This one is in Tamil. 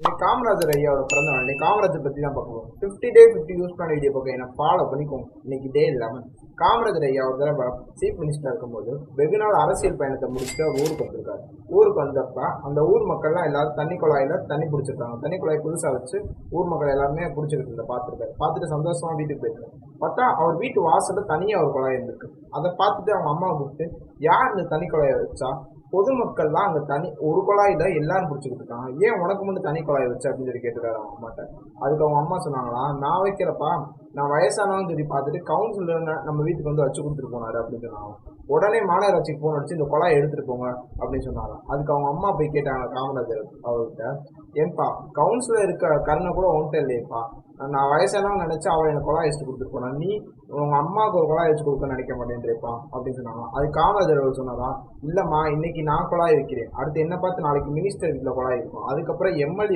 இன்னைக்கு காமராஜர் ஐயாவோட பிறந்த நாள். இன்னைக்கு காமராஜர் பத்தி தான் பார்க்க போறோம். 50 டே 50 யூஸ் பண்ண வீடியோ பார்க்க என்ன ஃபாலோ பண்ணிக்கோங்க. இன்னைக்கு டே 11. காமராஜர் ஐயா ஒரு தடவை சீஃப் மினிஸ்டர் இருக்கும்போது வெகு நாள் அரசியல் பயணத்தை முடிச்சுட்டு அவர் ஊருக்கு வந்திருக்காரு. ஊருக்கு வந்தப்ப அந்த ஊர் மக்கள்லாம் எல்லாரும் தண்ணி குழாயில தண்ணி பிடிச்சிருக்காங்க. தண்ணி குழாய் புதுசா வச்சு ஊர் மக்கள் எல்லாருமே பிடிச்சிக்கிட்டு இருந்த பார்த்துருக்காரு. பார்த்துட்டு சந்தோஷமா வீட்டுக்கு போயிருக்காரு. பார்த்தா அவர் வீட்டு வாசல்ல தனியா ஒரு குழாய் இருந்திருக்கு. அதை பார்த்துட்டு அவங்க அம்மா கூப்பிட்டு, யார் இந்த தனி குழாயை வச்சா? பொதுமக்கள்லாம் அங்க தனி ஒரு குழாயில எல்லாரும் பிடிச்சிக்கிட்டு இருக்காங்க, ஏன் உனக்கு மட்டும் தனி குழாய் வச்சு அப்படின்னு சொல்லி கேட்டுருக்காரு அவங்க அம்மாட்ட. அதுக்கு அவங்க அம்மா சொன்னாங்களாம், நான் வைக்கிறப்பா நான் வயசானவன்னு சொல்லி பார்த்துட்டு கவுன்சிலர் நம்ம வீட்டுக்கு வந்து வச்சு கொடுத்துட்டு போனாரு அப்படின்னு சொன்னாங்க. உடனே மாநகராட்சிக்கு போன் அடிச்சு இந்த குழாயை எடுத்துட்டு போங்க அப்படின்னு சொன்னாங்க. அதுக்கு அவங்க அம்மா போய் கேட்டாங்க காமராஜர் அவர்கிட்ட, ஏன்பா கவுன்சிலர் இருக்க கருணை கூட உன்ட்ட இல்லையப்பா, நான் வயசானவங்க நினைச்சு அவள் எனக்கு குழாய் வச்சுட்டு கொடுத்துட்டு போனா, நீ உங்க அம்மாவுக்கு ஒரு குழாய் வச்சு கொடுக்க நினைக்க மாட்டேன்றேப்பா அப்படின்னு சொன்னாங்க. அது காமராஜர் அவர் சொன்னாதான், இல்லம்மா இன்னைக்கு நான் குழாய் வைக்கிறேன், அடுத்து என்ன பார்த்து நாளைக்கு மினிஸ்டர் வீட்டில் குழாய் இருக்கும், அதுக்கப்புறம் எம்எல்ஏ